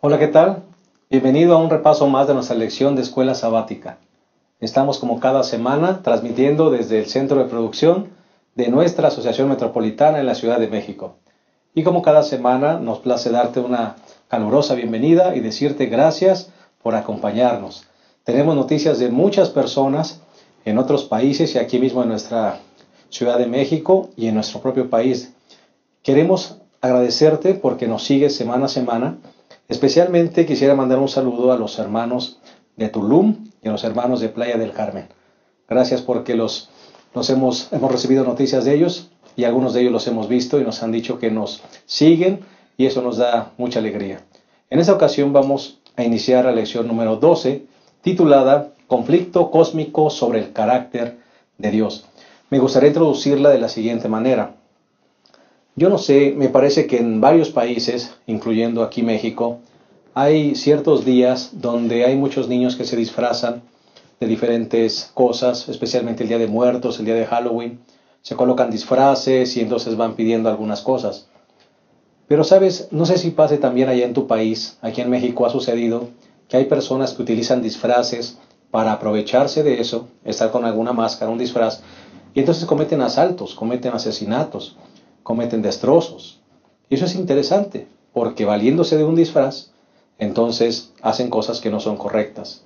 Hola, ¿qué tal? Bienvenido a un repaso más de nuestra lección de escuela sabática. Estamos como cada semana transmitiendo desde el centro de producción de nuestra Asociación Metropolitana en la Ciudad de México. Y como cada semana nos place darte una calurosa bienvenida y decirte gracias por acompañarnos. Tenemos noticias de muchas personas en otros países y aquí mismo en nuestra Ciudad de México y en nuestro propio país. Queremos agradecerte porque nos sigues semana a semana. Especialmente quisiera mandar un saludo a los hermanos de Tulum y a los hermanos de Playa del Carmen. Gracias porque hemos recibido noticias de ellos y algunos de ellos los hemos visto y nos han dicho que nos siguen y eso nos da mucha alegría. En esta ocasión vamos a iniciar la lección número 12 titulada Conflicto cósmico sobre el carácter de Dios. Me gustaría introducirla de la siguiente manera. Yo no sé, me parece que en varios países, incluyendo aquí México, hay ciertos días donde hay muchos niños que se disfrazan de diferentes cosas, especialmente el Día de Muertos, el día de Halloween. Se colocan disfraces y entonces van pidiendo algunas cosas. Pero sabes, no sé si pase también allá en tu país, aquí en México ha sucedido que hay personas que utilizan disfraces para aprovecharse de eso, estar con alguna máscara, un disfraz, y entonces cometen asaltos, cometen asesinatos, cometen destrozos. Y eso es interesante, porque valiéndose de un disfraz, entonces hacen cosas que no son correctas.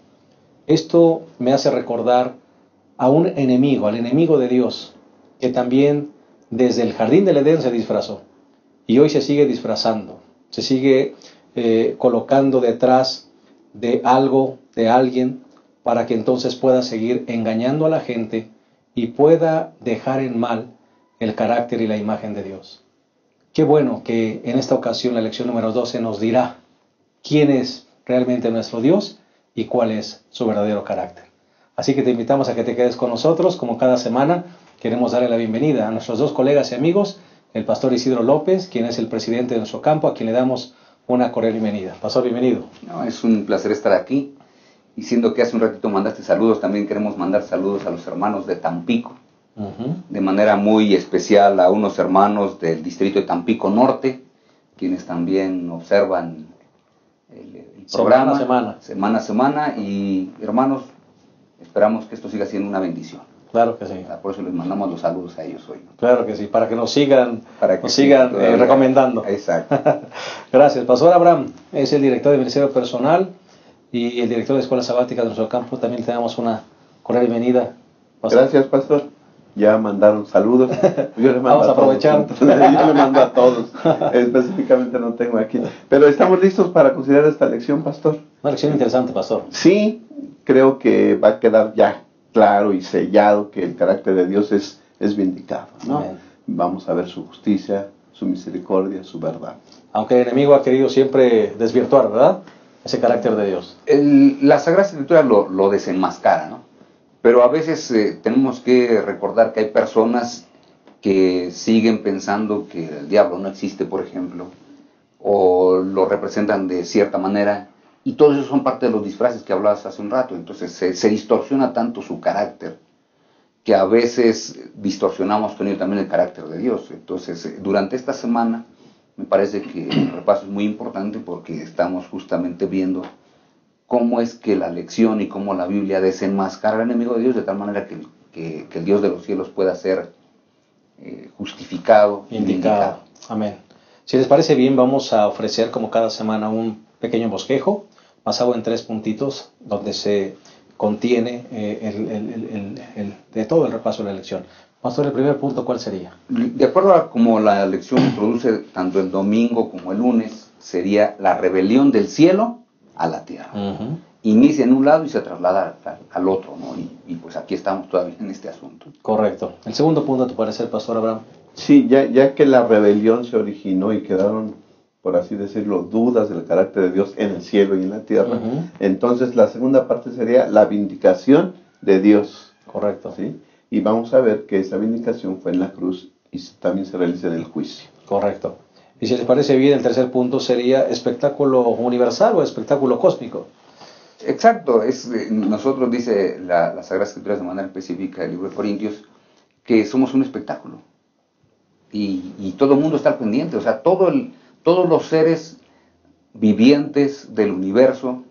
Esto me hace recordar a un enemigo, al enemigo de Dios, que también desde el jardín del Edén se disfrazó. Y hoy se sigue disfrazando, se sigue colocando detrás de algo, de alguien, para que entonces pueda seguir engañando a la gente y pueda dejar en mal el carácter y la imagen de Dios. Qué bueno que en esta ocasión la lección número 12 nos dirá quién es realmente nuestro Dios y cuál es su verdadero carácter. Así que te invitamos a que te quedes con nosotros, como cada semana. Queremos darle la bienvenida a nuestros dos colegas y amigos, el pastor Isidro López, quien es el presidente de nuestro campo, a quien le damos una cordial bienvenida. Pastor, bienvenido. No, es un placer estar aquí. Y siendo que hace un ratito mandaste saludos, también queremos mandar saludos a los hermanos de Tampico. De manera muy especial a unos hermanos del distrito de Tampico Norte, quienes también observan el programa semana a semana. Y hermanos, esperamos que esto siga siendo una bendición. Claro que sí. Por eso les mandamos los saludos a ellos hoy. Claro que sí, para que nos sigan recomendando. Exacto. Gracias. Pastor Abraham es el director de Ministerio Personal y el director de Escuela Sabática de nuestro campo. También tenemos una cordial bienvenida. Pastor. Gracias, pastor. Ya mandaron saludos. Yo les mando Vamos a aprovechar. Yo le mando a todos. Específicamente no tengo aquí. Pero estamos listos para considerar esta lección, pastor. Una lección interesante, pastor. Sí, creo que va a quedar ya claro y sellado que el carácter de Dios es vindicado, ¿no? Amén. Vamos a ver su justicia, su misericordia, su verdad. Aunque el enemigo ha querido siempre desvirtuar, ¿verdad?, ese carácter de Dios. La Sagrada Escritura lo desenmascara, ¿no? Pero a veces tenemos que recordar que hay personas que siguen pensando que el diablo no existe, por ejemplo, o lo representan de cierta manera, y todos esos son parte de los disfraces que hablabas hace un rato. Entonces se distorsiona tanto su carácter, que a veces distorsionamos con ello también el carácter de Dios. Entonces, durante esta semana, me parece que el repaso es muy importante porque estamos justamente viendo cómo es que la lección y cómo la Biblia desenmascara al enemigo de Dios de tal manera que el Dios de los cielos pueda ser justificado, indicado. Amén. Si les parece bien, vamos a ofrecer como cada semana un pequeño bosquejo basado en 3 puntitos donde se contiene de todo el repaso de la lección. Pastor, el primer punto, ¿cuál sería? De acuerdo a como la lección introduce tanto el domingo como el lunes, sería la rebelión del cielo a la tierra. Inicia en un lado y se traslada al otro, ¿no? Y pues aquí estamos todavía en este asunto. Correcto. El segundo punto, ¿a tu parecer, Pastor Abraham? Sí, ya que la rebelión se originó y quedaron, por así decirlo, dudas del carácter de Dios en el cielo y en la tierra, entonces la segunda parte sería la vindicación de Dios. Correcto. ¿Sí? Y vamos a ver que esa vindicación fue en la cruz y también se realiza en el juicio. Correcto. Y si les parece bien, el tercer punto sería espectáculo universal o espectáculo cósmico. Exacto. Nosotros, dice la Sagrada Escritura de manera específica, el libro de Corintios, que somos un espectáculo. Y todo el mundo está al pendiente. O sea, todos los seres vivientes del universo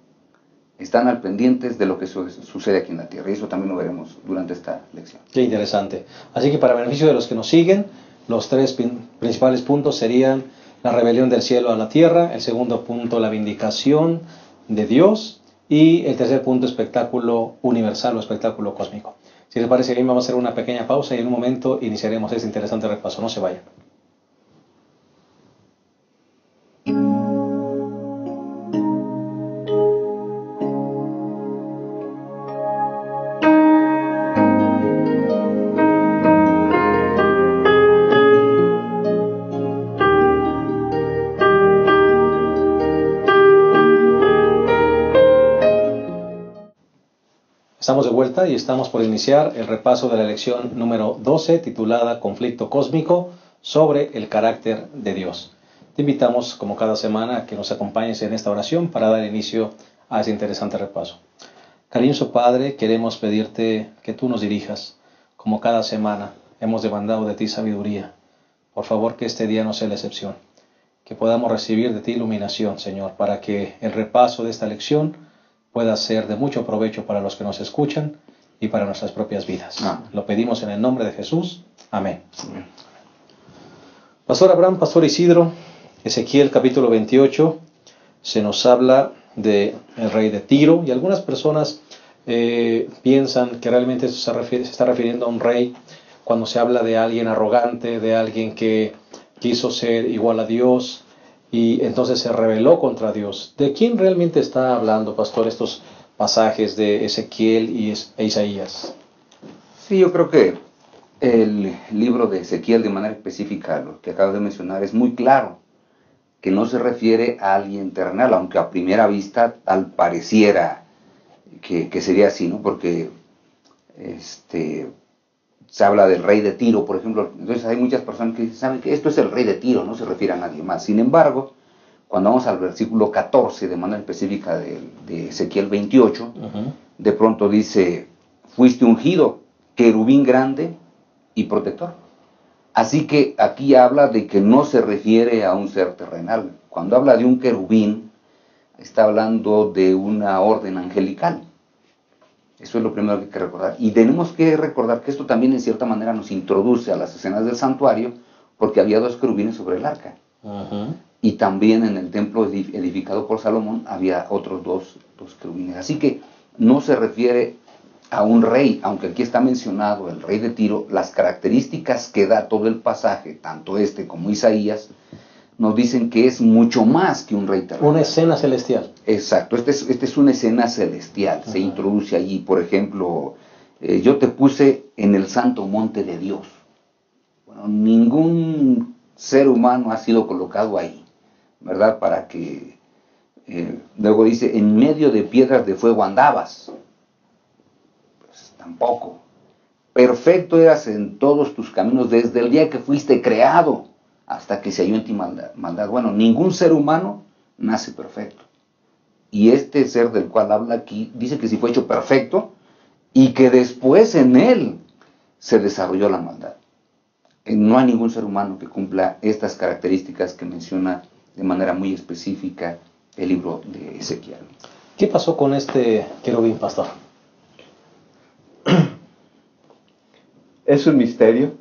están al pendientes de lo que sucede aquí en la tierra. Y eso también lo veremos durante esta lección. Qué interesante. Así que para beneficio de los que nos siguen, los tres principales puntos serían la rebelión del cielo a la tierra, el segundo punto, la vindicación de Dios, y el tercer punto, espectáculo universal o espectáculo cósmico. Si les parece bien, vamos a hacer una pequeña pausa y en un momento iniciaremos este interesante repaso. No se vayan. Estamos de vuelta y estamos por iniciar el repaso de la lección número 12, titulada Conflicto Cósmico sobre el carácter de Dios. Te invitamos, como cada semana, a que nos acompañes en esta oración para dar inicio a ese interesante repaso. Cariñoso Padre, queremos pedirte que tú nos dirijas, como cada semana hemos demandado de ti sabiduría. Por favor, que este día no sea la excepción, que podamos recibir de ti iluminación, Señor, para que el repaso de esta lección pueda ser de mucho provecho para los que nos escuchan y para nuestras propias vidas. Lo pedimos en el nombre de Jesús. Amén. Amén. Pastor Abraham, Pastor Isidro, Ezequiel capítulo 28, se nos habla del rey de Tiro, y algunas personas piensan que realmente se está refiriendo a un rey cuando se habla de alguien arrogante, de alguien que quiso ser igual a Dios, y entonces se rebeló contra Dios. ¿De quién realmente está hablando, pastor, estos pasajes de Ezequiel e Isaías? Sí, yo creo que el libro de Ezequiel, de manera específica, lo que acabo de mencionar, es muy claro, que no se refiere a alguien terrenal, aunque a primera vista tal pareciera que sería así, ¿no? Porque se habla del rey de Tiro, por ejemplo. Entonces hay muchas personas que saben que esto es el rey de Tiro, no se refiere a nadie más. Sin embargo, cuando vamos al versículo 14, de manera específica de Ezequiel 28, de pronto dice, fuiste ungido, querubín grande y protector. Así que aquí habla de que no se refiere a un ser terrenal. Cuando habla de un querubín, está hablando de una orden angelical. Eso es lo primero que hay que recordar. Y tenemos que recordar que esto también en cierta manera nos introduce a las escenas del santuario, porque había dos querubines sobre el arca. Y también en el templo edificado por Salomón había otros dos querubines. Así que no se refiere a un rey, aunque aquí está mencionado el rey de Tiro. Las características que da todo el pasaje, tanto como Isaías, nos dicen que es mucho más que un rey terrenal. Una escena celestial. Exacto, esta es una escena celestial. Se introduce allí, por ejemplo, yo te puse en el santo monte de Dios. Bueno, ningún ser humano ha sido colocado ahí, ¿verdad? Para que, luego dice, en medio de piedras de fuego andabas. Pues tampoco. Perfecto eras en todos tus caminos desde el día que fuiste creado hasta que se halló en ti maldad. Bueno, ningún ser humano nace perfecto. Y este ser del cual habla aquí, dice que sí fue hecho perfecto y que después en él se desarrolló la maldad. No hay ningún ser humano que cumpla estas características que menciona de manera muy específica el libro de Ezequiel. ¿Qué pasó con este querubín, pastor? Es un misterio.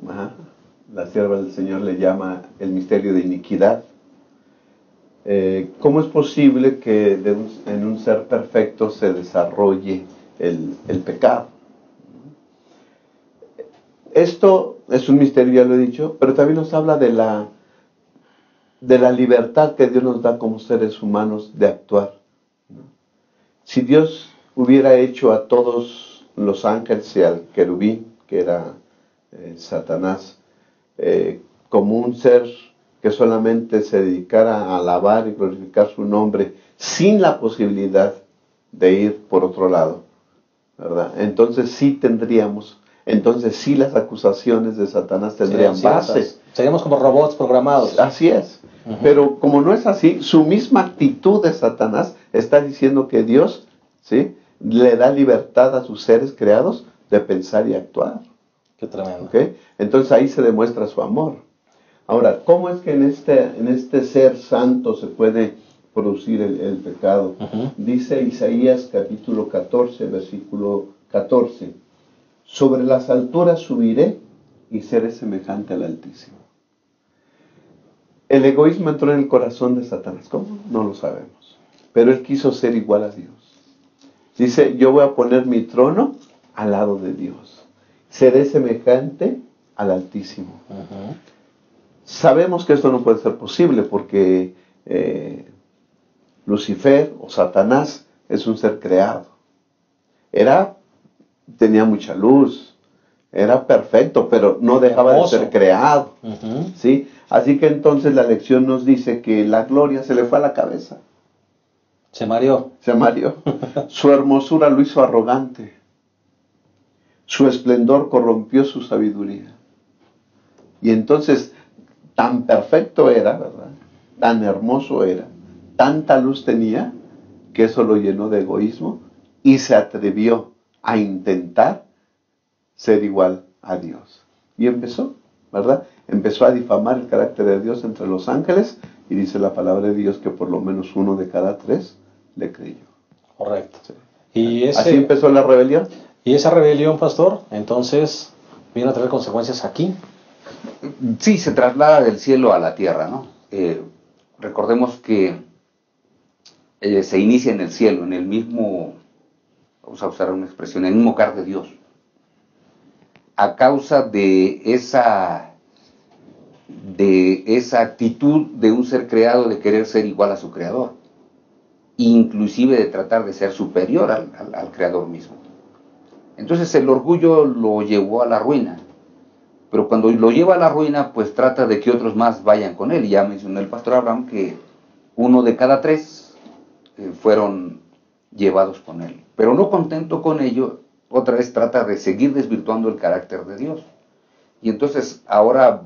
La sierva del Señor le llama el misterio de iniquidad. ¿Cómo es posible que en un ser perfecto se desarrolle el pecado? Esto es un misterio, ya lo he dicho, pero también nos habla de la libertad que Dios nos da como seres humanos de actuar. Si Dios hubiera hecho a todos los ángeles y al querubín, que era Satanás, como un ser que solamente se dedicara a alabar y glorificar su nombre, sin la posibilidad de ir por otro lado, ¿verdad? Entonces sí las acusaciones de Satanás tendrían base. Seríamos como robots programados. Así es. Pero como no es así, su misma actitud de Satanás está diciendo que Dios, ¿sí?, le da libertad a sus seres creados de pensar y actuar. Qué tremendo. ¿Okay? Entonces ahí se demuestra su amor. Ahora, ¿cómo es que en este ser santo se puede producir el pecado. Dice Isaías capítulo 14, versículo 14, sobre las alturas subiré y seré semejante al Altísimo. El egoísmo entró en el corazón de Satanás. ¿Cómo? No lo sabemos. Pero él quiso ser igual a Dios. Dice, yo voy a poner mi trono al lado de Dios. Seré semejante al Altísimo. Sabemos que esto no puede ser posible porque Lucifer o Satanás es un ser creado. Tenía mucha luz, era perfecto, pero no dejaba de ser creado. ¿Sí? Así que entonces la lección nos dice que la gloria se le fue a la cabeza. Se mareó. Se mareó. Su hermosura lo hizo arrogante. Su esplendor corrompió su sabiduría. Y entonces, tan perfecto era, ¿verdad? Tan hermoso era, tanta luz tenía, que eso lo llenó de egoísmo y se atrevió a intentar ser igual a Dios. Y empezó, ¿verdad? Empezó a difamar el carácter de Dios entre los ángeles y dice la palabra de Dios que por lo menos 1 de cada 3 le creyó. Correcto. Sí. Y así empezó la rebelión. Y esa rebelión, pastor, entonces viene a traer consecuencias aquí. Sí, se traslada del cielo a la tierra, ¿no? Recordemos que se inicia en el cielo, en el mismo, vamos a usar una expresión, en el mismo hogar de Dios. A causa de esa actitud de un ser creado de querer ser igual a su creador, inclusive de tratar de ser superior al creador mismo. Entonces el orgullo lo llevó a la ruina, pero cuando lo lleva a la ruina, pues trata de que otros más vayan con él. Y ya mencionó el pastor Abraham que 1 de cada 3 fueron llevados con él. Pero no contento con ello, otra vez trata de seguir desvirtuando el carácter de Dios. Y entonces ahora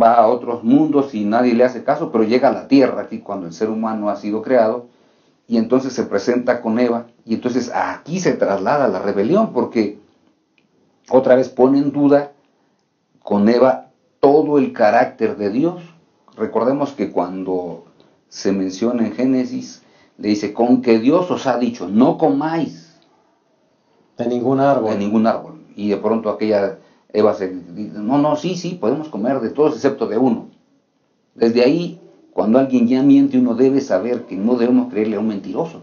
va a otros mundos y nadie le hace caso, pero llega a la tierra, aquí cuando el ser humano ha sido creado, y entonces se presenta con Eva, y entonces aquí se traslada la rebelión, porque otra vez pone en duda con Eva todo el carácter de Dios. Recordemos que cuando se menciona en Génesis, le dice, con que Dios os ha dicho, no comáis de ningún árbol. De ningún árbol. Y de pronto aquella Eva se dice, no, sí, podemos comer de todos excepto de uno. Desde ahí, cuando alguien ya miente, uno debe saber que no debemos creerle a un mentiroso.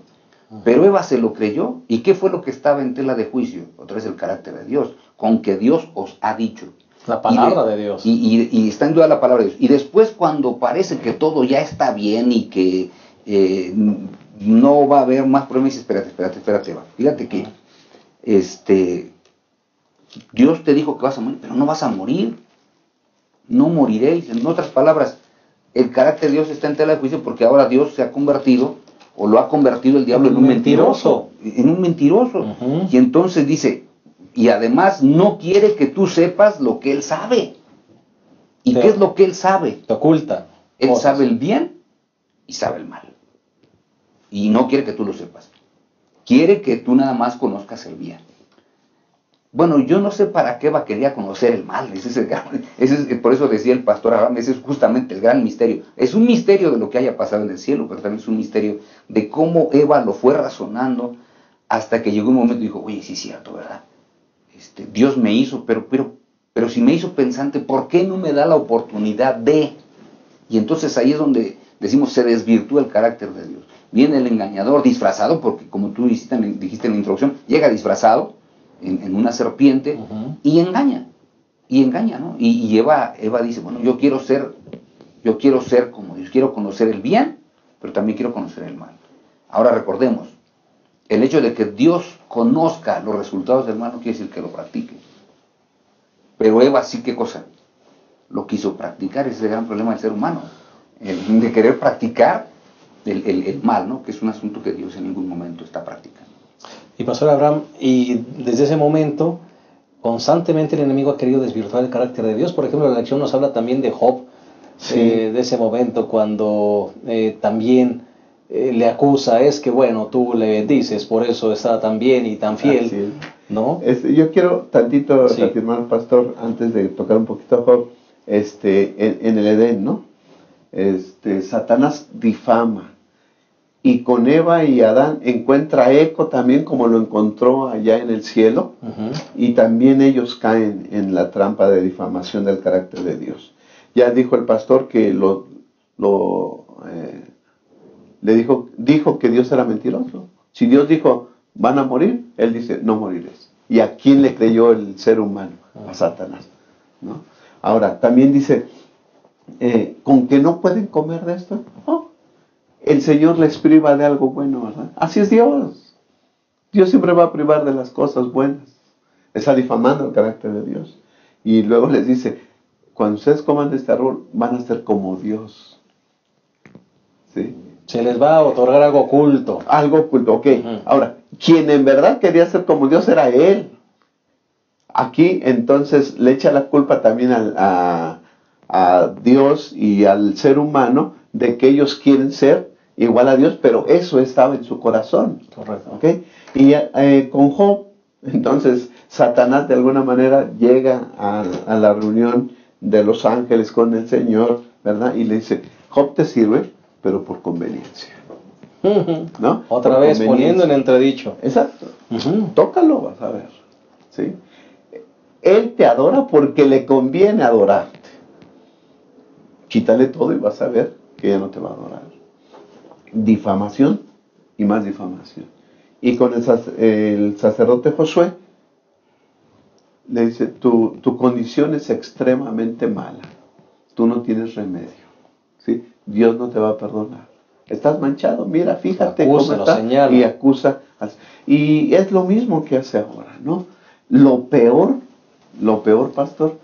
Pero Eva se lo creyó. ¿Y qué fue lo que estaba en tela de juicio? Otra vez el carácter de Dios. Con que Dios os ha dicho. La palabra de Dios. Y está en duda la palabra de Dios. Y después cuando parece que todo ya está bien y que no va a haber más problemas, espérate, Eva. Fíjate que Dios te dijo que vas a morir, pero no vas a morir. No moriréis. En otras palabras, el carácter de Dios está en tela de juicio porque ahora Dios se ha convertido, o lo ha convertido el diablo en un mentiroso. En un mentiroso. Y entonces dice, y además no quiere que tú sepas lo que él sabe. ¿Y qué es lo que él sabe? Te oculta. Él sabe el bien y sabe el mal. Y no quiere que tú lo sepas. Quiere que tú nada más conozcas el bien. Bueno, yo no sé para qué Eva quería conocer el mal. Por eso decía el pastor Abraham, ese es justamente el gran misterio. Es un misterio de lo que haya pasado en el cielo, pero también es un misterio de cómo Eva lo fue razonando hasta que llegó un momento y dijo, oye, sí es cierto, ¿verdad? Dios me hizo, pero si me hizo pensante, ¿por qué no me da la oportunidad de? Y entonces ahí es donde decimos, se desvirtúa el carácter de Dios. Viene el engañador disfrazado, porque como tú dijiste en la introducción, llega disfrazado en una serpiente y engaña, ¿no? Y Eva dice, bueno, yo quiero ser como Dios, quiero conocer el bien, pero también quiero conocer el mal. Ahora recordemos, el hecho de que Dios conozca los resultados del mal no quiere decir que lo practique. Pero Eva sí, ¿qué cosa? Lo quiso practicar. Ese es el gran problema del ser humano, de querer practicar el mal, ¿no? Que es un asunto que Dios en ningún momento está practicando. Y pastor Abraham, y desde ese momento, constantemente el enemigo ha querido desvirtuar el carácter de Dios. Por ejemplo, la lección nos habla también de Job, de ese momento cuando también le acusa, es que bueno, tú le dices, por eso está tan bien y tan fiel, ¿no? Yo quiero tantito afirmar, pastor, antes de tocar un poquito a Job, en el Edén, ¿no? Satanás difama. Y con Eva y Adán encuentra eco también como lo encontró allá en el cielo. Y también ellos caen en la trampa de difamación del carácter de Dios. Ya dijo el pastor que dijo que Dios era mentiroso. Si Dios dijo, van a morir, él dice, no moriréis. ¿Y a quién le creyó el ser humano? A Satanás, ¿no? Ahora, también dice, ¿con que no pueden comer de esto? Oh, el Señor les priva de algo bueno, ¿verdad? Así es Dios. Dios siempre va a privar de las cosas buenas. Está difamando el carácter de Dios. Y luego les dice, cuando ustedes coman de este árbol, van a ser como Dios. ¿Sí? Se les va a otorgar algo oculto. Algo oculto, ok. Ahora, quien en verdad quería ser como Dios era Él. Aquí entonces le echa la culpa también a Dios y al ser humano de que ellos quieren ser igual a Dios, pero eso estaba en su corazón. Correcto. ¿Okay? Y con Job, entonces Satanás de alguna manera llega a la reunión de los ángeles con el Señor, ¿verdad? Y le dice, Job te sirve, pero por conveniencia. ¿No? Otra por vez poniendo en entredicho. Exacto. Tócalo, vas a ver. ¿Sí? Él te adora porque le conviene adorarte. Quítale todo y vas a ver que ya no te va a adorar. Difamación y más difamación. Y con el sacerdote Josué le dice, tu condición es extremadamente mala. Tú no tienes remedio. ¿Sí? Dios no te va a perdonar. Estás manchado, mira, fíjate acusa, cómo está. Señala. Y acusa. Y es lo mismo que hace ahora, ¿no? Lo peor, pastor,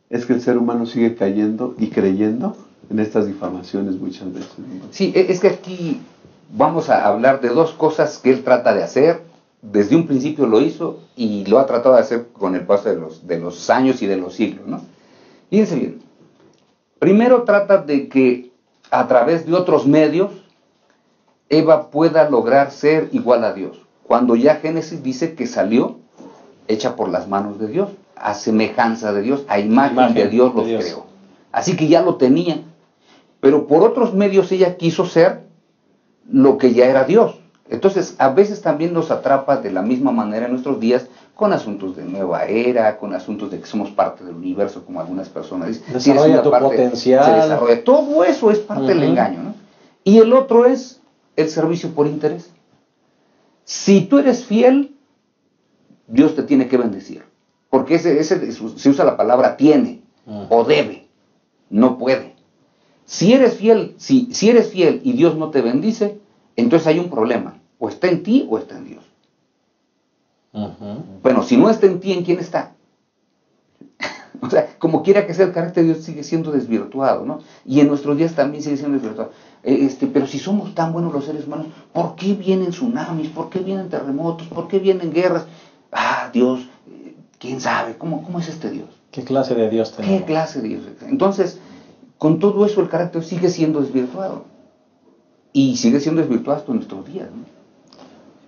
es que el ser humano sigue cayendo y creyendo en estas difamaciones muchas veces, ¿no? Sí, es que aquí vamos a hablar de dos cosas que él trata de hacer. Desde un principio lo hizo y lo ha tratado de hacer con el paso de los años y de los siglos, ¿no? Fíjense bien. Primero trata de que a través de otros medios Eva pueda lograr ser igual a Dios. Cuando ya Génesis dice que salió hecha por las manos de Dios, a semejanza de Dios, a imagen de Dios los creó. Así que ya lo tenía. Pero por otros medios ella quiso ser lo que ya era Dios. Entonces, a veces también nos atrapa de la misma manera en nuestros días con asuntos de nueva era, con asuntos de que somos parte del universo, como algunas personas dicen. Desarrolla tu potencial. Se desarrolla. Todo eso es parte del engaño, ¿no? Y el otro es el servicio por interés. Si tú eres fiel, Dios te tiene que bendecir. Porque se usa la palabra tiene o debe, no puede. Si eres fiel, si eres fiel y Dios no te bendice, entonces hay un problema. O está en ti o está en Dios. Bueno, si no está en ti, ¿en quién está? O sea, como quiera que sea, el carácter de Dios sigue siendo desvirtuado, ¿no? Y en nuestros días también sigue siendo desvirtuado. Pero si somos tan buenos los seres humanos, ¿por qué vienen tsunamis? ¿Por qué vienen terremotos? ¿Por qué vienen guerras? Ah, Dios, ¿quién sabe? ¿Cómo es este Dios? ¿Qué clase de Dios tenemos? ¿Qué clase de Dios? Entonces, con todo eso el carácter sigue siendo desvirtuado. Y sigue siendo desvirtuado hasta nuestros días, ¿no?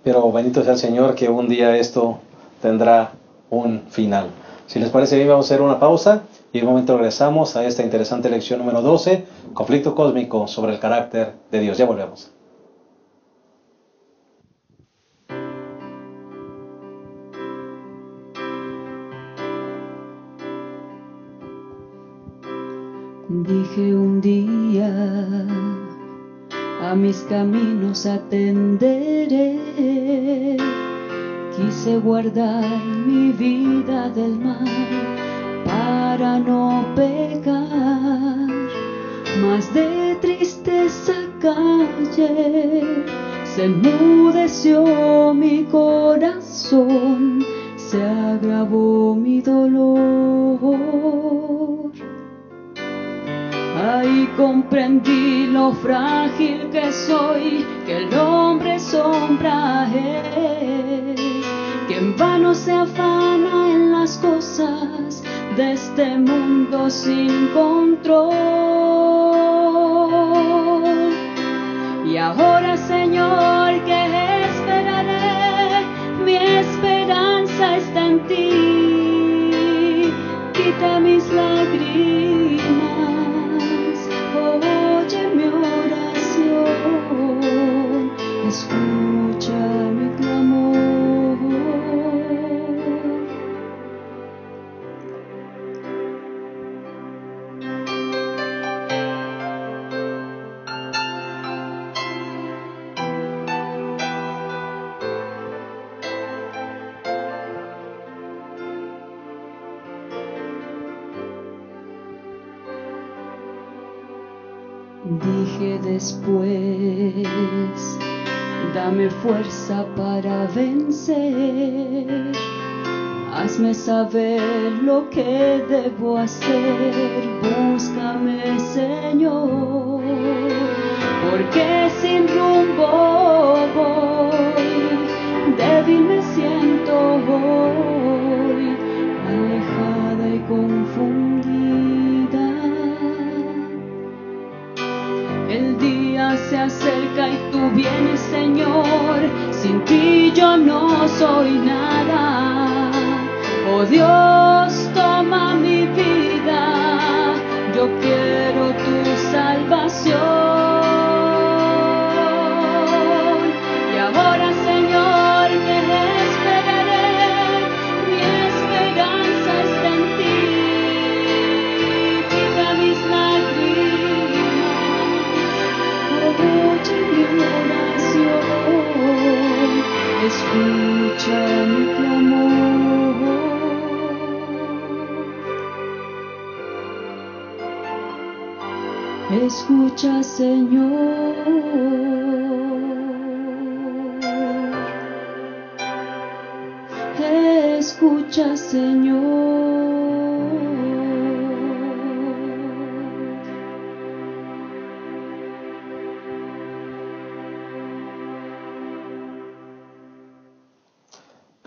Pero bendito sea el Señor que un día esto tendrá un final. Si les parece bien, vamos a hacer una pausa y en un momento regresamos a esta interesante lección número 12, conflicto cósmico sobre el carácter de Dios. Ya volvemos. Dije un día, a mis caminos atenderé. Quise guardar mi vida del mal para no pecar, mas de tristeza callé, se enmudeció mi corazón, se agravó mi dolor. Ahí comprendí lo frágil que soy, que el hombre es sombra es, que en vano se afana en las cosas de este mundo sin control. Y ahora, Señor, ¿qué esperaré? Mi esperanza está en ti. Quita mis lágrimas, oh Dije después, dame fuerza para vencer. Hazme saber lo que debo hacer. Búscame, Señor, porque sin rumbo voy. Débil me siento hoy, alejada y confundida. El día se acerca y tú vienes, Señor. Sin ti yo no soy nada. Oh Dios, toma mi vida. Yo quiero tu salvación. Y ahora, Señor, me esperaré. Mi esperanza está en ti. Quita mis lágrimas. Oye mi oración. Escucha mi clamor. Escucha, Señor. Escucha, Señor.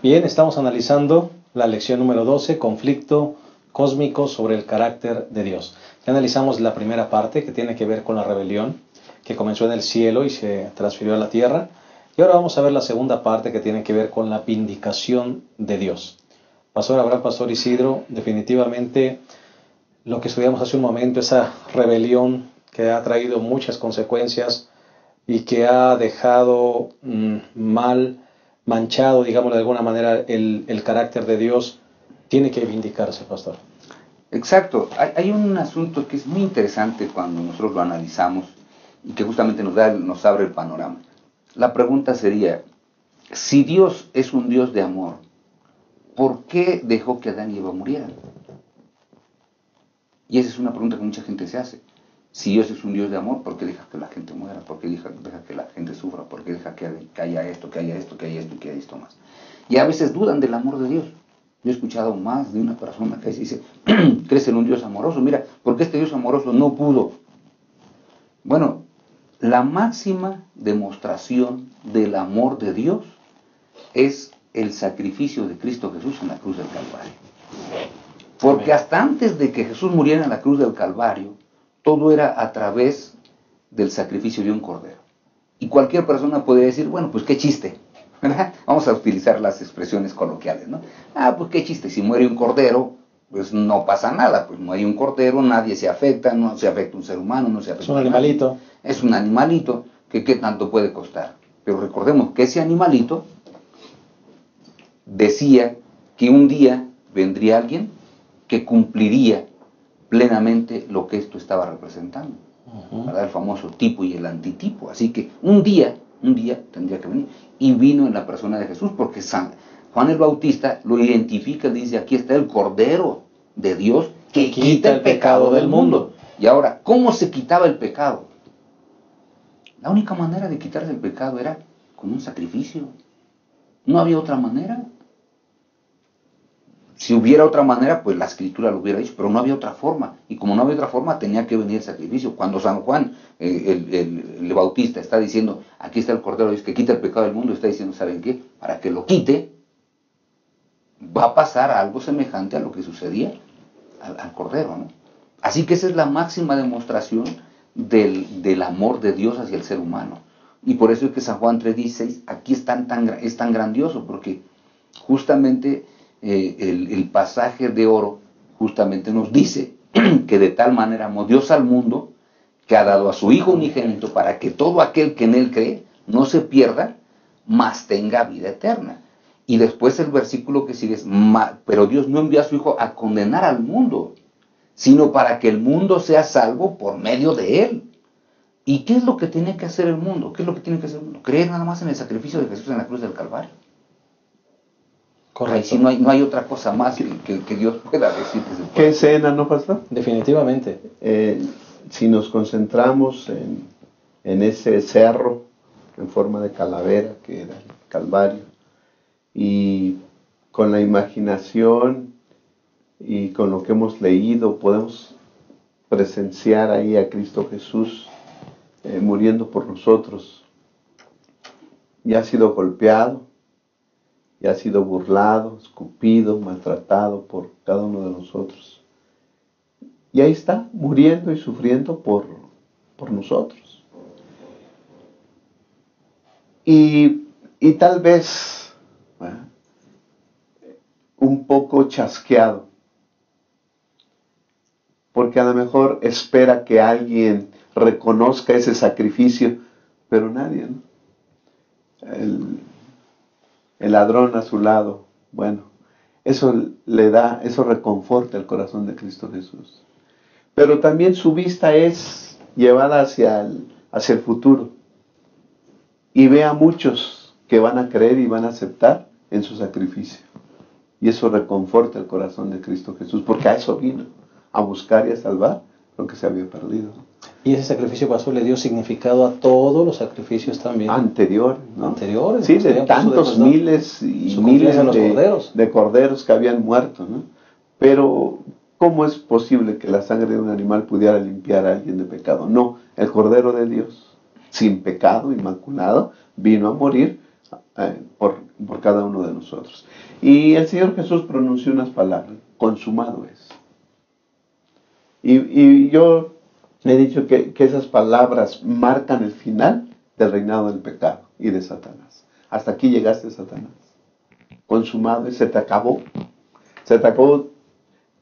Bien, estamos analizando la lección número 12, conflicto cósmico sobre el carácter de Dios. Ya analizamos la primera parte que tiene que ver con la rebelión, que comenzó en el cielo y se transfirió a la tierra. Y ahora vamos a ver la segunda parte que tiene que ver con la vindicación de Dios. Pastor Abraham, Pastor Isidro, definitivamente lo que estudiamos hace un momento, esa rebelión que ha traído muchas consecuencias y que ha dejado mal manchado, digamos de alguna manera, el carácter de Dios, tiene que vindicarse, pastor. Exacto. Hay un asunto que es muy interesante cuando nosotros lo analizamos y que justamente nos abre el panorama. La pregunta sería, si Dios es un Dios de amor, ¿por qué dejó que Adán y Eva murieran? Y esa es una pregunta que mucha gente se hace. Si Dios es un Dios de amor, ¿por qué deja que la gente muera? ¿Por qué deja que la gente sufra? ¿Por qué deja que haya esto, que haya esto, que haya esto y que haya esto más? Y a veces dudan del amor de Dios. Yo he escuchado más de una persona que dice, ¿crees en un Dios amoroso? Mira, ¿por qué este Dios amoroso no pudo? Bueno, la máxima demostración del amor de Dios es el sacrificio de Cristo Jesús en la cruz del Calvario. Porque hasta antes de que Jesús muriera en la cruz del Calvario, todo era a través del sacrificio de un cordero. Y cualquier persona puede decir, bueno, pues qué chiste, ¿verdad? Vamos a utilizar las expresiones coloquiales, ¿no? Ah, pues qué chiste, si muere un cordero, pues no pasa nada, pues muere un cordero, nadie se afecta, no se afecta un ser humano, no se afecta. Es un animalito. Es un animalito, que qué tanto puede costar. Pero recordemos que ese animalito decía que un día vendría alguien que cumpliría plenamente lo que esto estaba representando, ¿verdad? El famoso tipo y el antitipo. Así que un día tendría que venir. Y vino en la persona de Jesús, porque San Juan el Bautista lo identifica, dice, aquí está el Cordero de Dios que quita el pecado del mundo. Y ahora, ¿cómo se quitaba el pecado? La única manera de quitarse el pecado era con un sacrificio. No había otra manera. Si hubiera otra manera, pues la Escritura lo hubiera dicho, pero no había otra forma. Y como no había otra forma, tenía que venir el sacrificio. Cuando San Juan, el Bautista, está diciendo, aquí está el Cordero de Dios que quita el pecado del mundo, está diciendo, ¿saben qué? Para que lo quite, va a pasar algo semejante a lo que sucedía al Cordero, ¿no? Así que esa es la máxima demostración del amor de Dios hacia el ser humano. Y por eso es que San Juan 3:16, aquí es tan grandioso, porque justamente el pasaje de oro justamente nos dice que de tal manera amó Dios al mundo que ha dado a su Hijo unigénito para que todo aquel que en él cree no se pierda, mas tenga vida eterna. Y después el versículo que sigue es, pero Dios no envió a su Hijo a condenar al mundo, sino para que el mundo sea salvo por medio de él. ¿Y qué es lo que tiene que hacer el mundo? ¿Qué es lo que tiene que hacer el mundo? Creer nada más en el sacrificio de Jesús en la cruz del Calvario. Correcto. Si no hay otra cosa más que Dios pueda decir. ¿Qué escena, no, pastor? Definitivamente. si nos concentramos en ese cerro en forma de calavera que era el Calvario, y con la imaginación y con lo que hemos leído podemos presenciar ahí a Cristo Jesús muriendo por nosotros. Ya ha sido golpeado, ya ha sido burlado, escupido, maltratado por cada uno de nosotros. Y ahí está, muriendo y sufriendo por nosotros. Y tal vez un poco chasqueado, porque a lo mejor espera que alguien reconozca ese sacrificio, pero nadie, ¿no? El ladrón a su lado, bueno, eso reconforta el corazón de Cristo Jesús. Pero también su vista es llevada hacia el futuro, y ve a muchos que van a creer y van a aceptar en su sacrificio. Y eso reconforta el corazón de Cristo Jesús, porque a eso vino, a buscar y a salvar lo que se había perdido. Y ese sacrificio, pastor, le dio significado a todos los sacrificios también. Anteriores, ¿no? Anteriores. Sí, de tantos miles y miles de corderos que habían muerto, ¿no? Pero, ¿cómo es posible que la sangre de un animal pudiera limpiar a alguien de pecado? No, el Cordero de Dios, sin pecado, inmaculado, vino a morir por cada uno de nosotros. Y el Señor Jesús pronunció unas palabras: consumado es. Y yo le he dicho que esas palabras marcan el final del reinado del pecado y de Satanás. Hasta aquí llegaste, Satanás. Consumado es, se te acabó. Se te acabó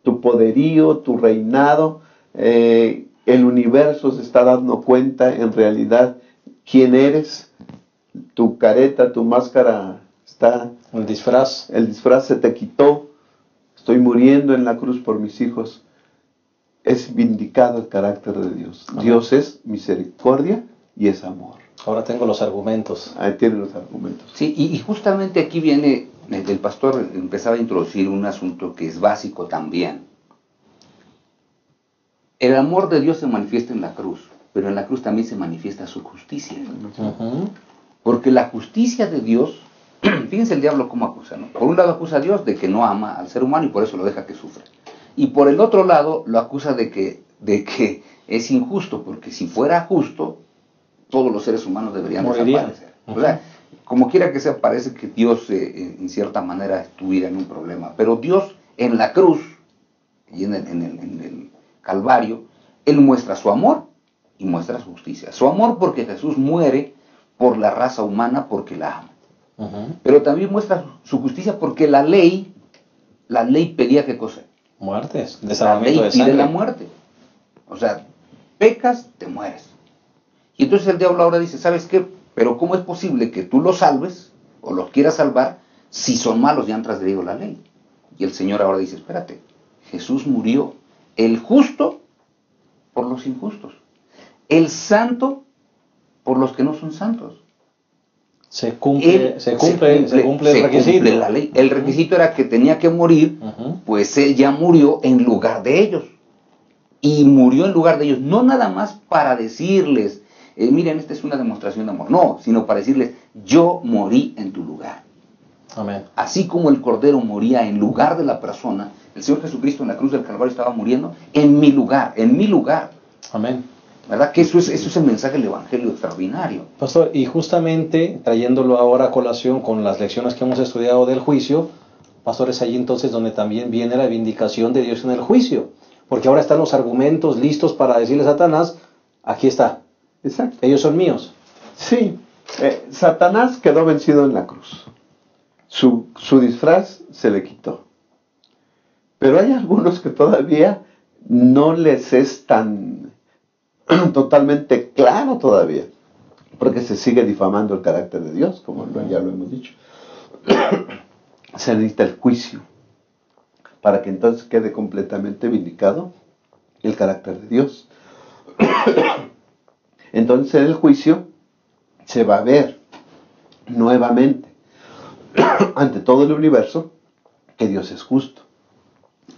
tu poderío, tu reinado. El universo se está dando cuenta en realidad quién eres. Tu careta, tu máscara está... El disfraz se te quitó. Estoy muriendo en la cruz por mis hijos. Es vindicado el carácter de Dios. Amén. Dios es misericordia y es amor. Ahora tengo los argumentos. Ahí tienen los argumentos. Sí, y justamente aquí viene, el pastor empezaba a introducir un asunto que es básico también. El amor de Dios se manifiesta en la cruz, pero en la cruz también se manifiesta su justicia. Uh-huh. Porque la justicia de Dios, fíjense el diablo cómo acusa, ¿no? Por un lado acusa a Dios de que no ama al ser humano y por eso lo deja que sufra. Y por el otro lado lo acusa de que es injusto, porque si fuera justo, todos los seres humanos deberían desaparecer. Uh-huh. O sea, como quiera que sea, parece que Dios en cierta manera estuviera en un problema. Pero Dios en la cruz y en el Calvario, Él muestra su amor y muestra su justicia. Su amor porque Jesús muere por la raza humana porque la ama. Uh-huh. Pero también muestra su justicia porque la ley pedía ¿qué cosa? Muertes, la ley pide la muerte. O sea, pecas, te mueres. Y entonces el diablo ahora dice, ¿sabes qué? Pero ¿cómo es posible que tú los salves o los quieras salvar si son malos y han transgredido la ley? Y el Señor ahora dice, espérate, Jesús murió, el justo por los injustos, el santo por los que no son santos. Se cumple el requisito. Cumple la ley. El requisito era que tenía que morir, uh-huh, pues Él ya murió en lugar de ellos. Y murió en lugar de ellos, no nada más para decirles, miren, esta es una demostración de amor. No, sino para decirles, yo morí en tu lugar. Amén. Así como el Cordero moría en lugar de la persona, el Señor Jesucristo en la cruz del Calvario estaba muriendo en mi lugar, Amén. ¿Verdad? Que eso es el mensaje del Evangelio extraordinario. Pastor, y justamente trayéndolo ahora a colación con las lecciones que hemos estudiado del juicio, pastor, es allí entonces donde también viene la vindicación de Dios en el juicio. Porque ahora están los argumentos listos para decirle a Satanás, aquí está. Exacto. Ellos son míos. Sí, Satanás quedó vencido en la cruz. Su disfraz se le quitó. Pero hay algunos que todavía no les es tan totalmente claro todavía, porque se sigue difamando el carácter de Dios, como ya lo hemos dicho. Se necesita el juicio para que entonces quede completamente vindicado el carácter de Dios. Entonces en el juicio se va a ver nuevamente ante todo el universo que Dios es justo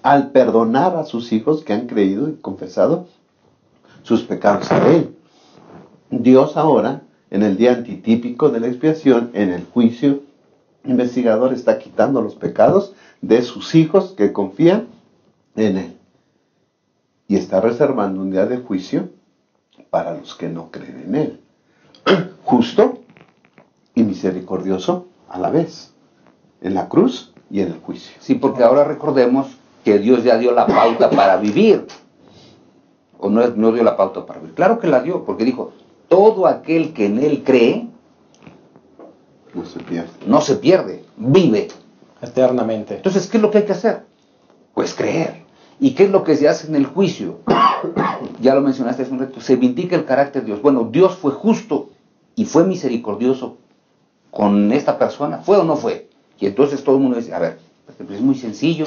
al perdonar a sus hijos que han creído y confesado sus pecados a Él. Dios ahora, en el día antitípico de la expiación, en el juicio investigador, está quitando los pecados de sus hijos que confían en Él. Y está reservando un día de juicio para los que no creen en Él. Justo y misericordioso a la vez, en la cruz y en el juicio. Sí, porque ahora recordemos que Dios ya dio la pauta para vivir. ¿O no dio la pauta para vivir? Claro que la dio, porque dijo, todo aquel que en Él cree, no se pierde, vive eternamente. Entonces, ¿qué es lo que hay que hacer? Pues creer. ¿Y qué es lo que se hace en el juicio? Ya lo mencionaste hace un rato, se vindica el carácter de Dios. Bueno, Dios fue justo y fue misericordioso con esta persona, ¿fue o no fue? Y entonces todo el mundo dice, a ver, pues es muy sencillo,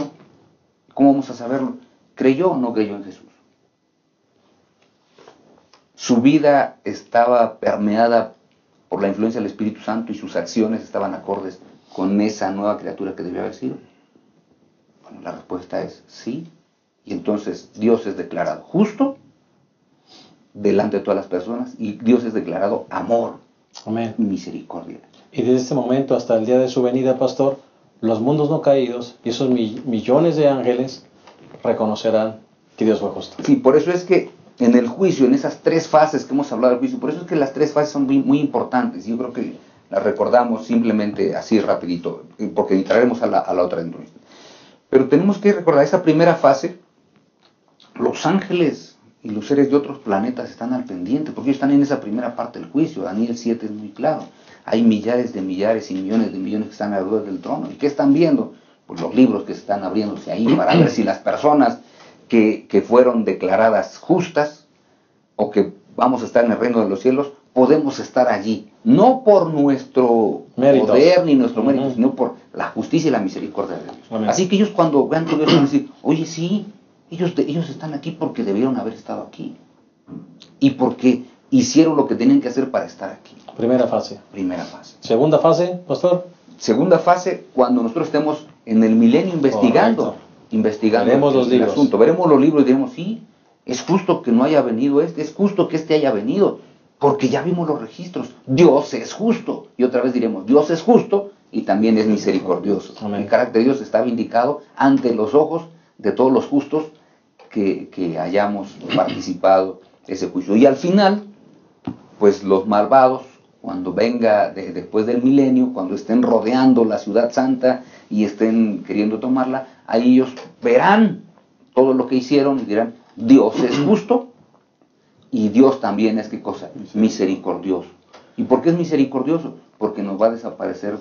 ¿cómo vamos a saberlo? ¿Creyó o no creyó en Jesús? Su vida estaba permeada por la influencia del Espíritu Santo y sus acciones estaban acordes con esa nueva criatura que debió haber sido. Bueno, la respuesta es sí. Y entonces Dios es declarado justo delante de todas las personas y Dios es declarado amor. Amén. Y misericordia. Y desde ese momento hasta el día de su venida, pastor, los mundos no caídos y esos millones de ángeles reconocerán que Dios fue justo. Sí, por eso es que en el juicio, en esas tres fases que hemos hablado del juicio, por eso es que las tres fases son muy importantes. Yo creo que las recordamos simplemente así rapidito, porque entraremos a la otra dentro. Pero tenemos que recordar esa primera fase. Los ángeles y los seres de otros planetas están al pendiente, porque ellos están en esa primera parte del juicio. Daniel 7 es muy claro. Hay millares de millares y millones de millones que están alrededor del trono. ¿Y qué están viendo? Pues los libros que están abriéndose ahí para ver si las personas que fueron declaradas justas o que vamos a estar en el reino de los cielos, podemos estar allí. No por nuestro Méritos. poder ni nuestro mérito, sino por la justicia y la misericordia de Dios. Amén. Así que ellos cuando vean todo eso van a decir, oye sí, ellos están aquí porque debieron haber estado aquí. Y porque hicieron lo que tenían que hacer para estar aquí. Primera fase. Primera fase. Segunda fase, pastor. Segunda fase, cuando nosotros estemos en el milenio investigando Veremos los el libros. asunto. Veremos los libros y diremos, sí, es justo que no haya venido es justo que este haya venido, porque ya vimos los registros. Dios es justo. Y otra vez diremos, Dios es justo y también es misericordioso. Amén. El carácter de Dios está vindicado ante los ojos de todos los justos que hayamos participado de ese juicio. Y al final, pues los malvados, cuando venga después del milenio, cuando estén rodeando la ciudad santa y estén queriendo tomarla, ahí ellos verán todo lo que hicieron y dirán, Dios es justo y Dios también es, ¿qué cosa? Misericordioso. ¿Y por qué es misericordioso? Porque nos va a desaparecer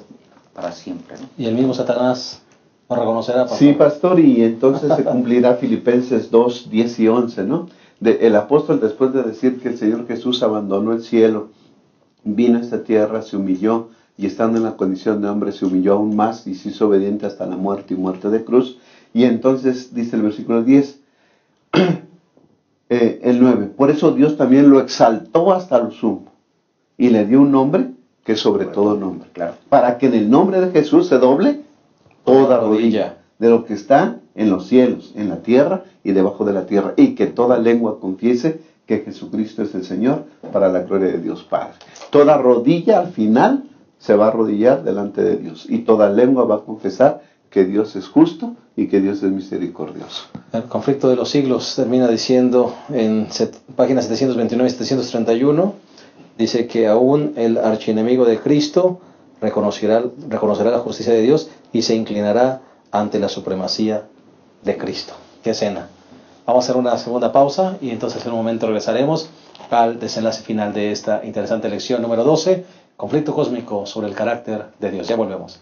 para siempre, ¿no? Y el mismo Satanás lo reconocerá, pastor. Sí, pastor, y entonces se cumplirá Filipenses 2, 10 y 11, ¿no? El apóstol, después de decir que el Señor Jesús abandonó el cielo, vino a esta tierra, se humilló, y estando en la condición de hombre, se humilló aún más y se hizo obediente hasta la muerte y muerte de cruz. Y entonces dice el versículo 10, el 9, por eso Dios también lo exaltó hasta lo sumo y le dio un nombre que es sobre todo nombre, Claro. para que en el nombre de Jesús se doble toda rodilla de lo que está en los cielos, en la tierra y debajo de la tierra, y que toda lengua confiese que Jesucristo es el Señor, para la gloria de Dios Padre. Toda rodilla al final se va a arrodillar delante de Dios, y toda lengua va a confesar que Dios es justo y que Dios es misericordioso. El conflicto de los siglos termina diciendo en páginas 729 y 731, dice que aún el archienemigo de Cristo reconocerá la justicia de Dios y se inclinará ante la supremacía de Cristo. ¿Qué escena? Vamos a hacer una segunda pausa y entonces en un momento regresaremos al desenlace final de esta interesante lección número 12, conflicto cósmico sobre el carácter de Dios. Ya volvemos.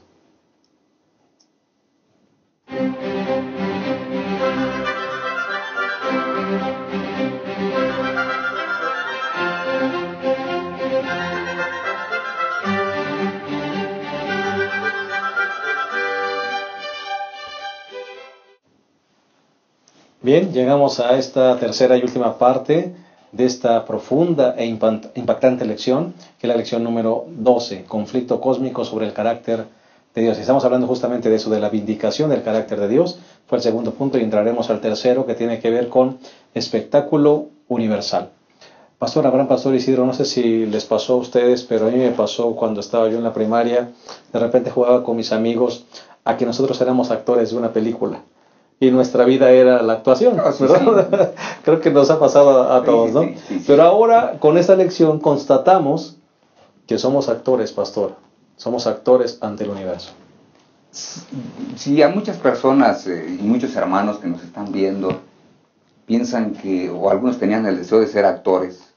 Bien, llegamos a esta tercera y última parte de esta profunda e impactante lección, que es la lección número 12, conflicto cósmico sobre el carácter de Dios. Y estamos hablando justamente de eso, de la vindicación del carácter de Dios. Fue el segundo punto y entraremos al tercero, que tiene que ver con espectáculo universal. Pastor Abraham, Pastor Isidro, no sé si les pasó a ustedes, pero a mí me pasó cuando estaba yo en la primaria. De repente jugaba con mis amigos a que nosotros éramos actores de una película y nuestra vida era la actuación, ¿verdad? Sí. Creo que nos ha pasado a todos, ¿no? Sí. Pero ahora con esta lección constatamos que somos actores, Pastor. Somos actores ante el universo. Sí, a muchas personas y muchos hermanos que nos están viendo piensan que, o algunos tenían el deseo de ser actores,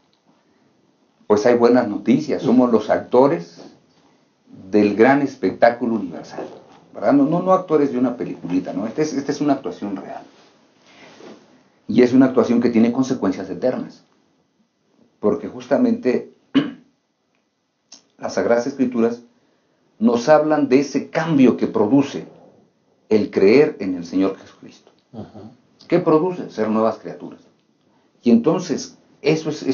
pues hay buenas noticias, somos los actores del gran espectáculo universal, ¿verdad? No actores de una peliculita, ¿no? Esta es una actuación real. Y es una actuación que tiene consecuencias eternas, porque justamente las Sagradas Escrituras nos hablan de ese cambio que produce el creer en el Señor Jesucristo. Uh-huh. ¿Qué produce? Ser nuevas criaturas. Y entonces, eso es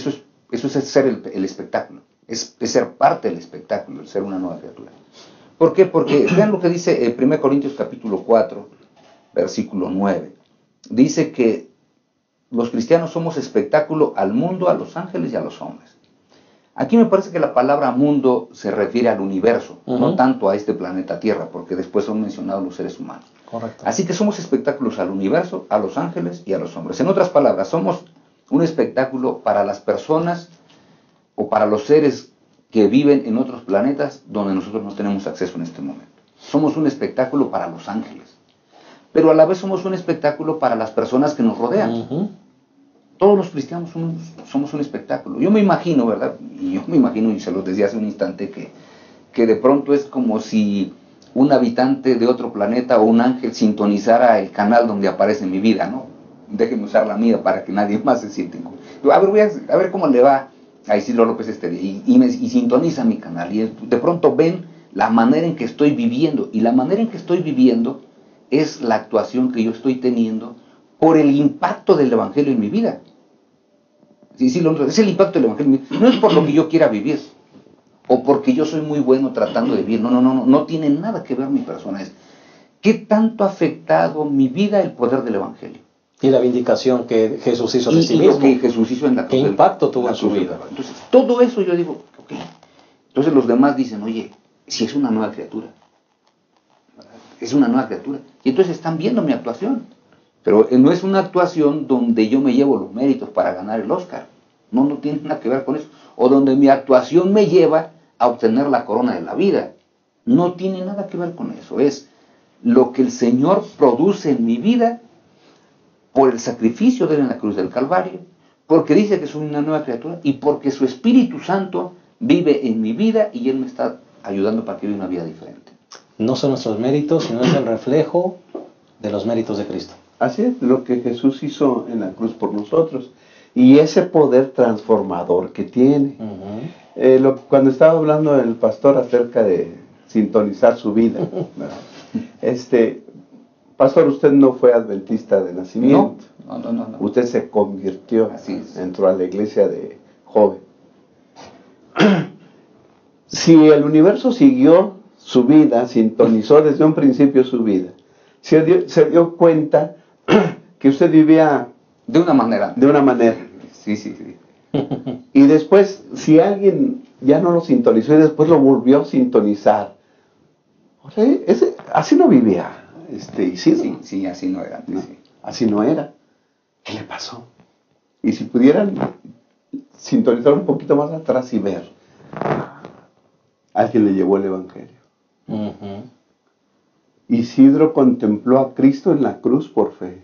ser el espectáculo. Es ser parte del espectáculo, el ser una nueva criatura. ¿Por qué? Porque vean lo que dice 1 Corintios capítulo 4, versículo 9. Dice que los cristianos somos espectáculo al mundo, a los ángeles y a los hombres. Aquí me parece que la palabra mundo se refiere al universo, uh-huh, no tanto a este planeta Tierra, porque después son mencionados los seres humanos. Correcto. Así que somos espectáculos al universo, a los ángeles y a los hombres. En otras palabras, somos un espectáculo para las personas o para los seres que viven en otros planetas donde nosotros no tenemos acceso en este momento. Somos un espectáculo para los ángeles, pero a la vez somos un espectáculo para las personas que nos rodean. Uh-huh. Todos los cristianos somos un espectáculo. Yo me imagino, ¿verdad? Y se los decía hace un instante, que de pronto es como si un habitante de otro planeta o un ángel sintonizara el canal donde aparece mi vida, ¿no? Déjenme usar la mía para que nadie más se sienta incómodo. Voy a ver cómo le va a Isidro López este día. Y sintoniza mi canal. Y de pronto ven la manera en que estoy viviendo. Y la manera en que estoy viviendo es la actuación que yo estoy teniendo por el impacto del Evangelio en mi vida. Sí, es el impacto del Evangelio en mi vida. No es por lo que yo quiera vivir, o porque yo soy muy bueno tratando de vivir. No tiene nada que ver mi persona. Es ¿qué tanto ha afectado mi vida el poder del Evangelio? Y la vindicación que Jesús hizo de sí mismo. Lo que Jesús hizo en la cruz. ¿Qué impacto tuvo en su vida? Entonces, todo eso yo digo, ok. Entonces los demás dicen, oye, si es una nueva criatura. Es una nueva criatura. Y entonces están viendo mi actuación. Pero no es una actuación donde yo me llevo los méritos para ganar el Oscar. No tiene nada que ver con eso. O donde mi actuación me lleva a obtener la corona de la vida. No tiene nada que ver con eso. Es lo que el Señor produce en mi vida por el sacrificio de él en la cruz del Calvario, porque dice que soy una nueva criatura y porque su Espíritu Santo vive en mi vida y Él me está ayudando para que viva una vida diferente. No son nuestros méritos, sino es el reflejo de los méritos de Cristo. Así es, lo que Jesús hizo en la cruz por nosotros. Y ese poder transformador que tiene. Uh-huh. Cuando estaba hablando el pastor acerca de sintonizar su vida, pastor, usted no fue adventista de nacimiento. No. Usted se convirtió, entró a la iglesia de joven. Si el universo siguió su vida, sintonizó desde un principio su vida, se dio cuenta que usted vivía de una manera. Sí. Y después, si alguien ya no lo sintonizó y después lo volvió a sintonizar, o sea, así no vivía Isidro. Sí, así no era. No, sí. Así no era. ¿Qué le pasó? Y si pudieran sintonizar un poquito más atrás y ver, alguien le llevó el Evangelio. Uh-huh. Isidro contempló a Cristo en la cruz por fe.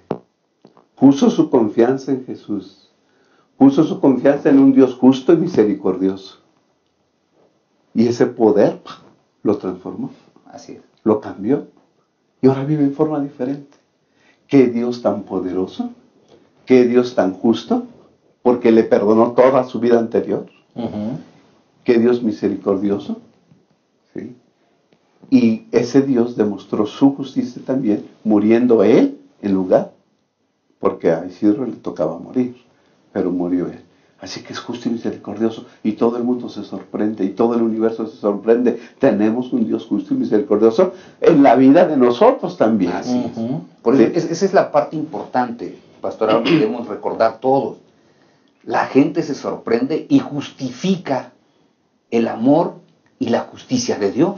Puso su confianza en Jesús. Puso su confianza en un Dios justo y misericordioso. Y ese poder lo transformó. Así es. Lo cambió. Y ahora vive en forma diferente. Qué Dios tan poderoso. Qué Dios tan justo. Porque le perdonó toda su vida anterior. Uh-huh. Qué Dios misericordioso. ¿Sí? Y ese Dios demostró su justicia también, muriendo él en lugar. Porque a Isidro le tocaba morir, pero murió él. Así que es justo y misericordioso, y todo el mundo se sorprende, y todo el universo se sorprende. Tenemos un Dios justo y misericordioso en la vida de nosotros también. Así es. Por eso, esa es la parte importante, pastor, que debemos recordar todos. la gente se sorprende y justifica el amor y la justicia de Dios.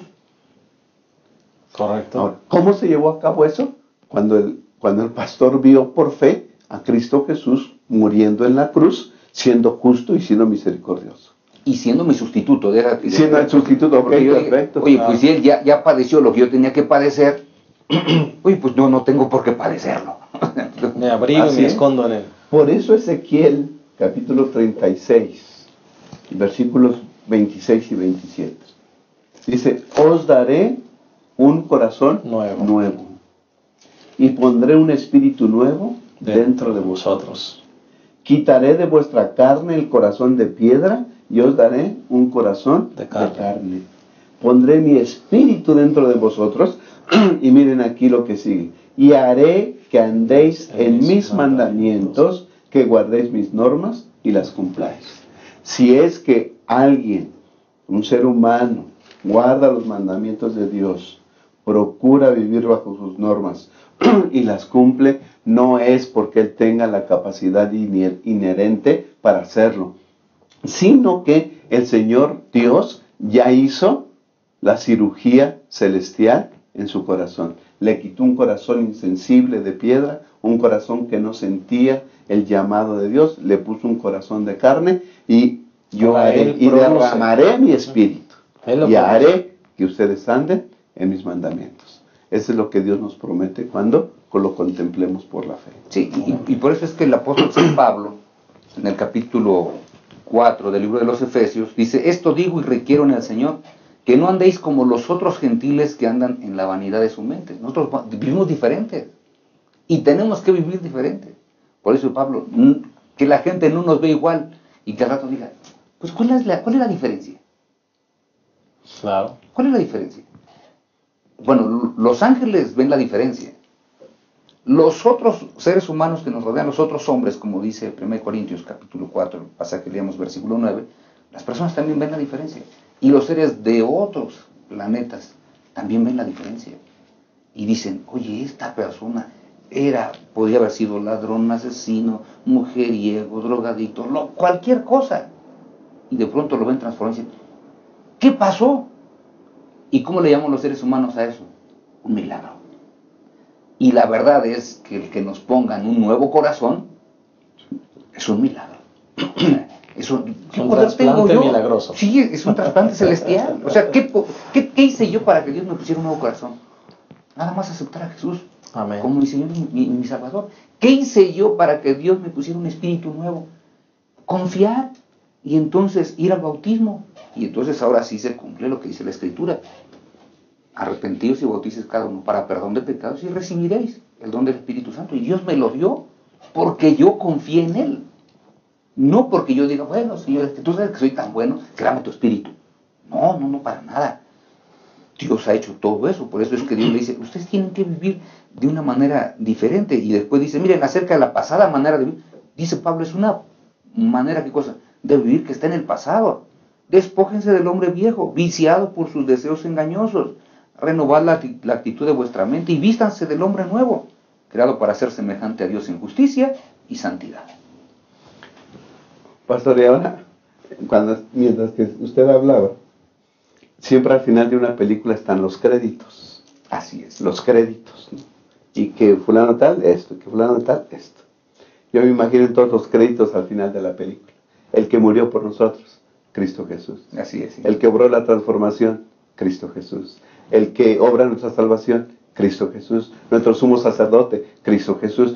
Correcto. Ahora, ¿cómo se llevó a cabo eso? Cuando el pastor vio por fe a Cristo Jesús muriendo en la cruz, siendo justo y siendo misericordioso. Y siendo mi sustituto. Siendo el sustituto, ok, perfecto. Oye, pues si él ya padeció lo que yo tenía que padecer, oye, pues no tengo por qué padecerlo. Me abrigo y me escondo en él. Por eso Ezequiel, capítulo 36, versículos 26 y 27, dice, os daré un corazón nuevo y pondré un espíritu nuevo dentro de vosotros. Quitaré de vuestra carne el corazón de piedra y os daré un corazón de carne. Pondré mi espíritu dentro de vosotros y miren aquí lo que sigue. Y haré que andéis en mis mandamientos, que guardéis mis normas y las cumpláis. Si es que alguien, un ser humano, guarda los mandamientos de Dios, procura vivir bajo sus normas y las cumple, no es porque él tenga la capacidad inherente para hacerlo, sino que el Señor Dios ya hizo la cirugía celestial en su corazón. Le quitó un corazón insensible de piedra, un corazón que no sentía el llamado de Dios, le puso un corazón de carne y yo haré y derramaré mi espíritu y haré que ustedes anden en mis mandamientos. Eso es lo que Dios nos promete cuando lo contemplemos por la fe. Sí, y por eso es que el apóstol San Pablo, en el capítulo 4 del libro de los Efesios, dice, esto digo y requiero en el Señor, que no andéis como los otros gentiles que andan en la vanidad de su mente. Nosotros vivimos diferentes y tenemos que vivir diferente. Por eso Pablo, que la gente no nos ve igual y que al rato diga, pues ¿cuál es la diferencia? Claro. ¿Cuál es la diferencia? Bueno, los ángeles ven la diferencia. Los otros seres humanos que nos rodean, los otros hombres, como dice 1 Corintios capítulo 4, el pasaje que leemos versículo 9, las personas también ven la diferencia. Y los seres de otros planetas también ven la diferencia. Y dicen, oye, esta persona podía haber sido ladrón, asesino, mujeriego, drogadicto, cualquier cosa. Y de pronto lo ven transformado y dicen, ¿qué pasó? ¿Y cómo le llaman los seres humanos a eso? Un milagro. Y la verdad es que el que nos pongan un nuevo corazón es un milagro. Es un trasplante milagroso. Sí, es un trasplante celestial. O sea, ¿qué hice yo para que Dios me pusiera un nuevo corazón? Nada más aceptar a Jesús. Amén. Como mi Señor y mi Salvador. ¿Qué hice yo para que Dios me pusiera un espíritu nuevo? Confiar y entonces ir al bautismo. Y entonces ahora sí se cumple lo que dice la Escritura. Arrepentíos y bautíceos cada uno para perdón de pecados y recibiréis el don del Espíritu Santo. Y Dios me lo dio porque yo confié en Él. No porque yo diga, bueno, Señor, tú sabes que soy tan bueno, que dame tu espíritu. No, para nada. Dios ha hecho todo eso. Por eso es que Dios le dice, ustedes tienen que vivir de una manera diferente. Y después dice, miren, acerca de la pasada manera de vivir, dice Pablo, es una manera, ¿qué cosa? De vivir que está en el pasado. Despójense del hombre viejo, viciado por sus deseos engañosos. Renovad la actitud de vuestra mente y vístanse del hombre nuevo, creado para ser semejante a Dios en justicia y santidad. Pastor, y ahora, mientras que usted hablaba, siempre al final de una película están los créditos. Así es. Los créditos, ¿no? Y que fulano tal, esto, que fulano tal, esto. Yo me imagino en todos los créditos al final de la película. El que murió por nosotros, Cristo Jesús. Así es. Sí. El que obró la transformación, Cristo Jesús. El que obra nuestra salvación, Cristo Jesús. Nuestro sumo sacerdote, Cristo Jesús.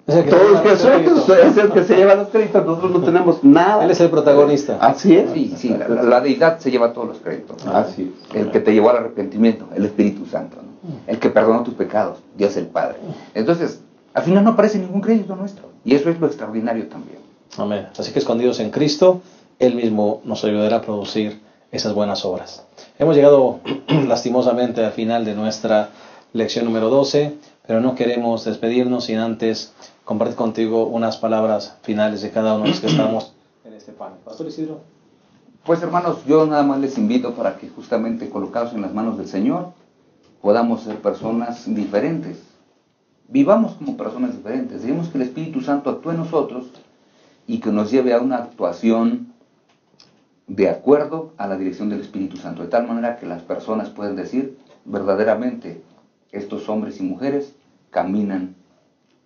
Todos Jesús es el que se lleva los créditos, nosotros no tenemos nada. Él es el protagonista. Así es. Sí, la deidad se lleva todos los créditos. Así es. El que te llevó al arrepentimiento, el Espíritu Santo, ¿no? El que perdonó tus pecados, Dios el Padre. Entonces, al final no aparece ningún crédito nuestro. Y eso es lo extraordinario también. Amén. Así que escondidos en Cristo, Él mismo nos ayudará a producir esas buenas obras. Hemos llegado lastimosamente al final de nuestra lección número 12, pero no queremos despedirnos sin antes compartir contigo unas palabras finales de cada uno de los que estamos en este panel. Pastor Isidro. Pues hermanos, yo nada más les invito para que justamente colocados en las manos del Señor, podamos ser personas diferentes. Vivamos como personas diferentes. Dejemos que el Espíritu Santo actúe en nosotros y que nos lleve a una actuación de acuerdo a la dirección del Espíritu Santo, de tal manera que las personas puedan decir, verdaderamente, estos hombres y mujeres caminan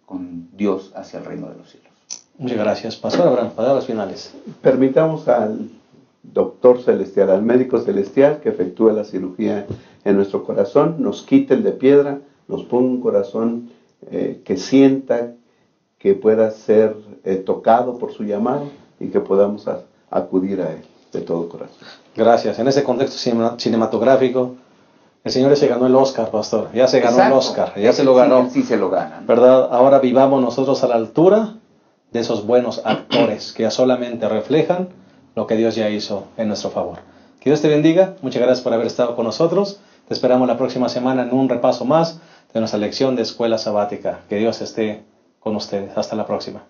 con Dios hacia el reino de los cielos. Muchas gracias. Pastor Abraham, palabras finales. Permitamos al doctor celestial, al médico celestial que efectúe la cirugía en nuestro corazón, nos quite el de piedra, nos ponga un corazón que sienta, que pueda ser tocado por su llamado y que podamos acudir a él de todo corazón. Gracias. En ese contexto cinematográfico, el Señor se ganó el Oscar, pastor. Ya se ganó. Exacto. El Oscar, ya se lo ganó. Sí se lo ganan. ¿Verdad? Ahora vivamos nosotros a la altura de esos buenos actores que ya solamente reflejan lo que Dios ya hizo en nuestro favor. Que Dios te bendiga. Muchas gracias por haber estado con nosotros. Te esperamos la próxima semana en un repaso más de nuestra lección de escuela sabática. Que Dios esté con ustedes. Hasta la próxima.